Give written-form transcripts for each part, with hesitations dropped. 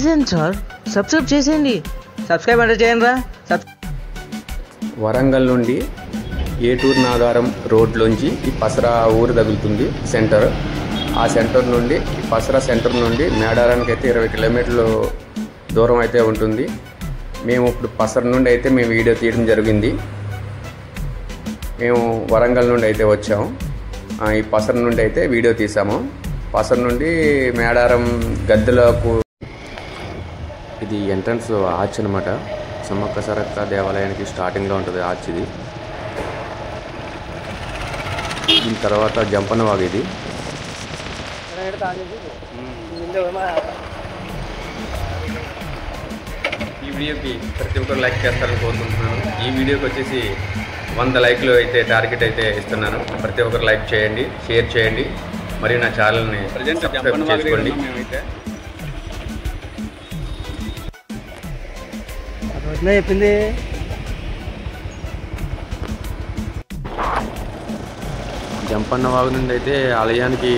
Sir subscribe చేసేయండి. Subscribe అంటే చేయండి రా. వరంగల్ నుండి ఏటూరు నాగారం రోడ్లోంచి ఈ పసరా ఊరు తగులుతుంది సెంటర్. ఆ సెంటర్ నుండి ఈ పసరా సెంటర్ నుండి మేడారానికి అయితే 20 కిలోమీటర్లు దూరం అయితే ఉంటుంది. మేము ఇప్పుడు పసర నుండి అయితే మేము వీడియో తీయడం జరిగింది. మేము వరంగల్ నుండి అయితే వచ్చాము. ఈ పసర నుండి అయితే వీడియో తీసాము. పసర నుండి మేడారం గద్దెలకు ఇది ఎంట్రన్స్ ఆర్చ్ అనమాట. సమ్మక్క సారక్క దేవాలయానికి స్టార్టింగ్లో ఉంటుంది ఆర్చ్ ఇది. దీని తర్వాత జంపన్న వాగు ఇది. ఈ వీడియోకి ప్రతి ఒక్కరు లైక్ చేస్తారని కోరుకుంటున్నాను. ఈ వీడియోకి వచ్చేసి 100 లైక్లు అయితే టార్గెట్ అయితే ఇస్తున్నాను. ప్రతి ఒక్కరు లైక్ చేయండి, షేర్ చేయండి, మరియు నా ఛానల్ని సబ్స్క్రైబ్ చేసుకోండి. చెప్పింది జంపన్న వాగు నుండి అయితే ఆలయానికి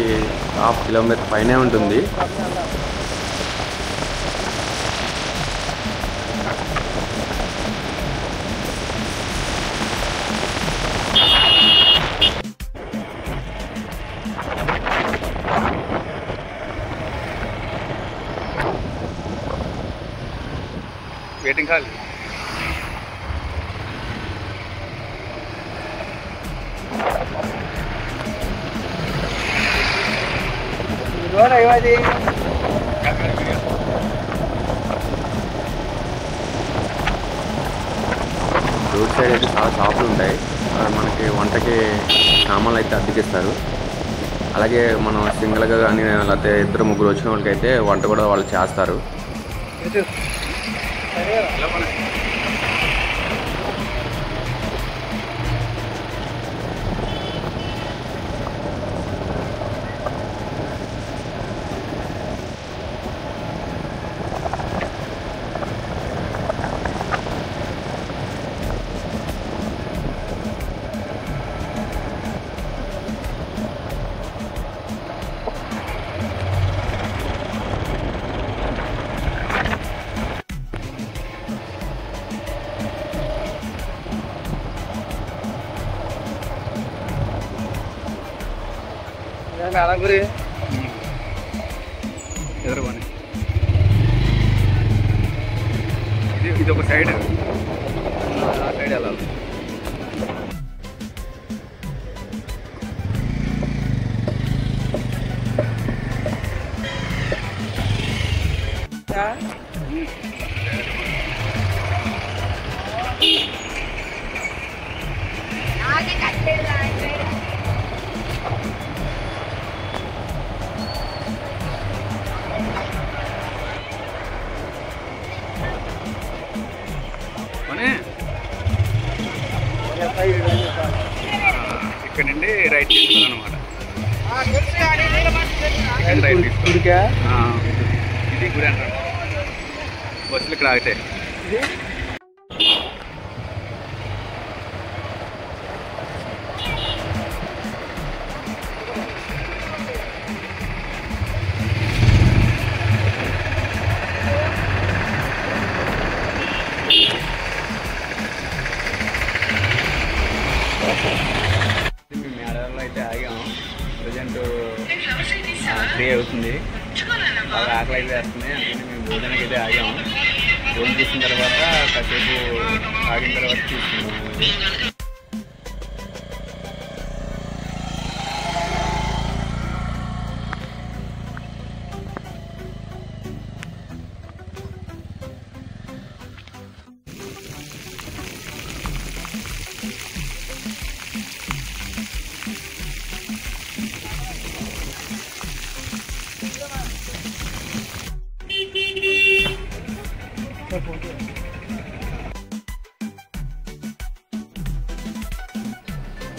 1/2 కిలోమీటర్ పైనే ఉంటుంది. వెయిటింగ్ హాల్ రోడ్ సైడ్ అయితే చాలా షాపులు ఉంటాయి. మనకి వంటకి సామాన్లు అయితే అద్దెకిస్తారు. అలాగే మనం సింగిల్గా కానీ లేకపోతే 2-3 వచ్చిన వాళ్ళకైతే వంట కూడా వాళ్ళు చేస్తారు. ఎదురుకొని ఇది ఒక సైడ్, ఆ సైడ్ వెళ్ళాలి. ఇక్కడ నుండి రైట్ తీసుకోవాలన్నమాట. రైట్ తీసుకో. ఇది గుడి అంటారు. బస్సులు ఇక్కడ ఆగితే మేడారంలో అయితే ఆగాము. ప్రజెంట్ 3 అవుతుంది. బాగా ఆకలి అయితే వేస్తుంది. అందుకని మేము భోజనానికి అయితే ఆగాము. భోజనం చేసిన తర్వాత కాసేపు ఆగిన తర్వాత తీసుకున్నాము.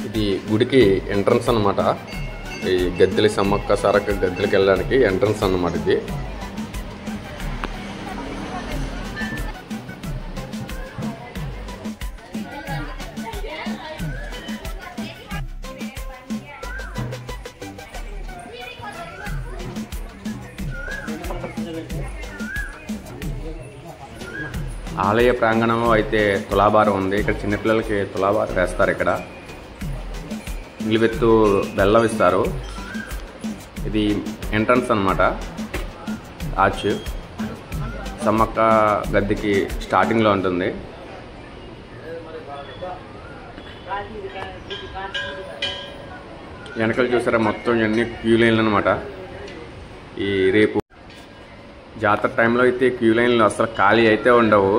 ఇది గుడికి ఎంట్రన్స్ అన్నమాట. ఈ గద్దెల సమ్మక్క సారక్క గద్దెలకి వెళ్ళడానికి ఎంట్రన్స్ అన్నమాట ఇది. ఆలయ ప్రాంగణం అయితే తులాభారం ఉంది. ఇక్కడ చిన్నపిల్లలకి తులాభారం వేస్తారు. ఇక్కడ నిలువెత్తు బెల్లం ఇస్తారు. ఇది ఎంట్రన్స్ అన్నమాట. ఆర్చ్ సమ్మక్క గద్దెకి స్టార్టింగ్లో ఉంటుంది. వెనకాల చూసారా మొత్తం ఇవన్నీ క్యూ లైన్లు అనమాట. ఈ రేపు జాతర టైంలో అయితే క్యూ లైన్లు అసలు ఖాళీ అయితే ఉండవు.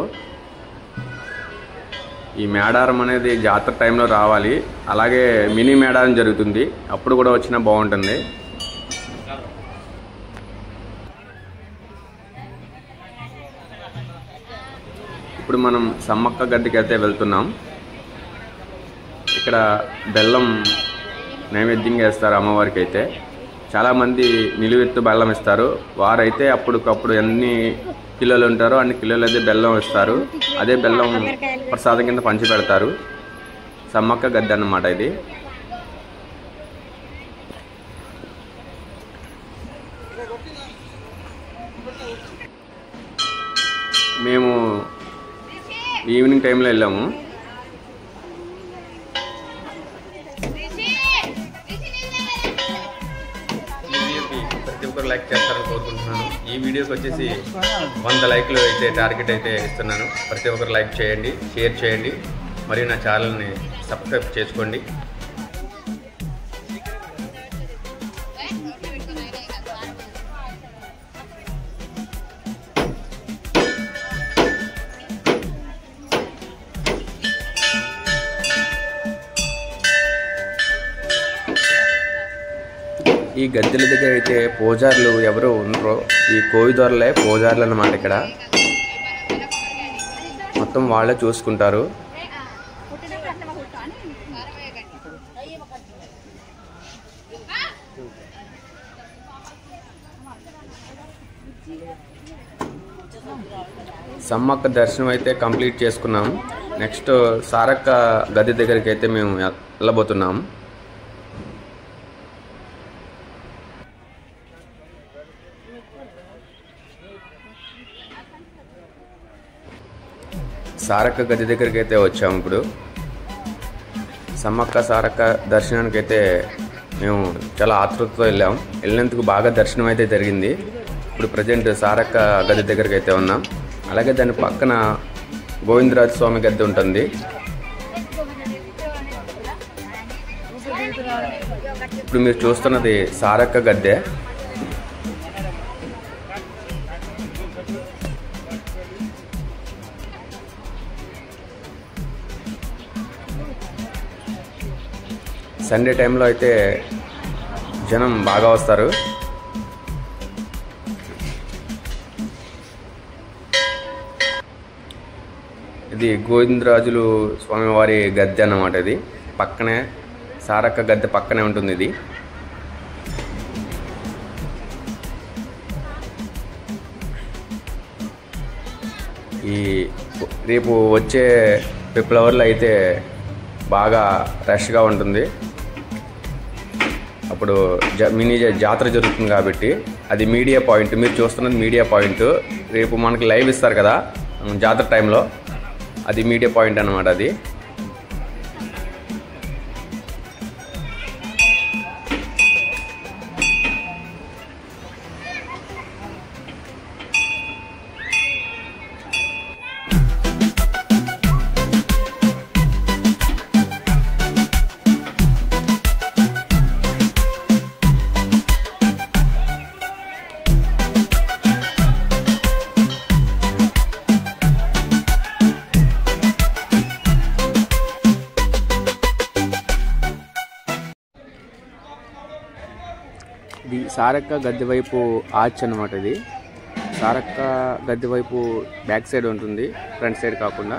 ఈ మేడారం అనేది జాతర టైంలో రావాలి. అలాగే మినీ మేడారం జరుగుతుంది, అప్పుడు కూడా వచ్చినా బాగుంటుంది. ఇప్పుడు మనం సమ్మక్క గద్దెకి అయితే వెళ్తున్నాం. ఇక్కడ బెల్లం నైవేద్యంగా వేస్తారు అమ్మవారికి. అయితే చాలామంది నిలువెత్తు బెల్లం ఇస్తారు. వారైతే అప్పటికప్పుడు ఎన్ని కిలోలు ఉంటారో అన్ని కిలోలు అయితే బెల్లం ఇస్తారు. అదే బెల్లం ప్రసాదం కింద పంచి పెడతారు. సమ్మక్క గద్దె అన్నమాట ఇది. మేము ఈవినింగ్ టైంలో వెళ్ళాము. ప్రతి ఒక్కరు లైక్ చేస్తారని కోరుకుంటున్నాను. ఈ వీడియోకి వచ్చేసి 100 లైక్లు అయితే టార్గెట్ అయితే ఇస్తున్నాను. ప్రతి ఒక్కరు లైక్ చేయండి, షేర్ చేయండి, మరియు నా ఛానల్ని సబ్స్క్రైబ్ చేసుకోండి. ఈ గద్దెల దగ్గర అయితే పూజారులు ఎవరు ఉండరు. ఈ కోయిదొరలే పూజారులు అన్నమాట. ఇక్కడ మొత్తం వాళ్ళే చూసుకుంటారు. సమ్మక్క దర్శనం అయితే కంప్లీట్ చేసుకున్నాం. నెక్స్ట్ సారక్క గద్దె దగ్గరికి అయితే మేము వెళ్ళబోతున్నాం. సారక్క గద్దె దగ్గరికి అయితే వచ్చాము. ఇప్పుడు సమ్మక్క సారక్క దర్శనానికి అయితే మేము చాలా ఆతృతతో వెళ్ళాం. వెళ్ళినందుకు బాగా దర్శనం అయితే జరిగింది. ఇప్పుడు ప్రజెంట్ సారక్క గద్దె దగ్గరికి అయితే ఉన్నాం. అలాగే దాని పక్కన గోవిందరాజ స్వామి గద్దె ఉంటుంది. ఇప్పుడు మీరు చూస్తున్నది సారక్క గద్దె. సండే టైంలో అయితే జనం బాగా వస్తారు. ఇది గోవిందరాజులు స్వామివారి గద్దె అన్నమాట. ఇది పక్కనే సారక్క గద్దె పక్కనే ఉంటుంది. ఇది ఈ రేపు వచ్చే ఫిబ్రవరిలో అయితే బాగా రష్గా ఉంటుంది. అప్పుడు మినీ జాతర జరుగుతుంది కాబట్టి అది మీడియా పాయింట్. మీరు చూస్తున్నది మీడియా పాయింట్. రేపు మనకి లైవ్ ఇస్తారు కదా జాతర టైంలో, అది మీడియా పాయింట్ అన్నమాట. అది ఇది సారక్క గద్దె వైపు ఆర్చ్ అన్నమాట. ఇది సారక్క గద్దె వైపు బ్యాక్ సైడ్ ఉంటుంది, ఫ్రంట్ సైడ్ కాకుండా.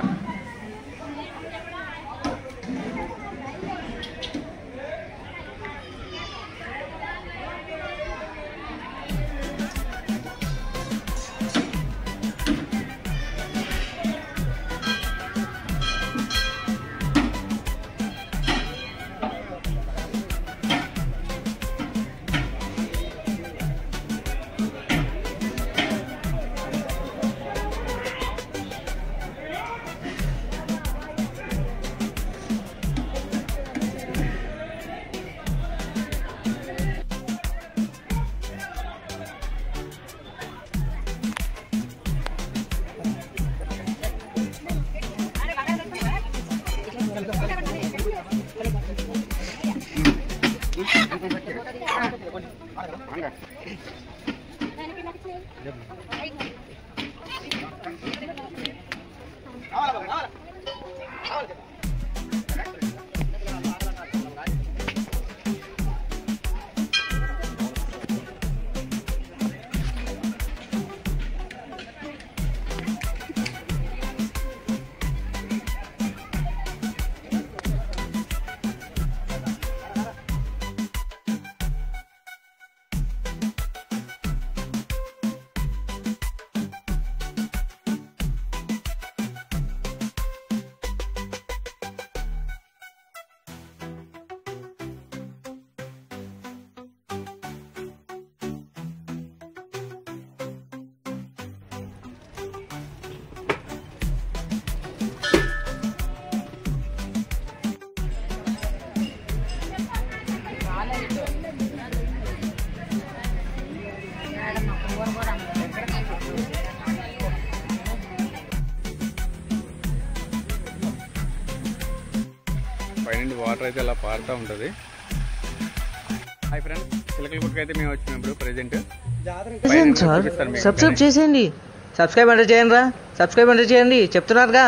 పైనుండి వాటర్ అయితే అలా పారుతూ ఉంటుంది. హాయ్ ఫ్రెండ్స్, చిలకలగుట్టకి అయితే మేము వచ్చినప్పుడు ప్రెజెంట్ సబ్స్క్రైబ్ చేసేయండి, సబ్స్క్రైబ్ అంటే చేయండి రా, సబ్స్క్రైబ్ అంటే చేయండి చెప్తున్నారుగా.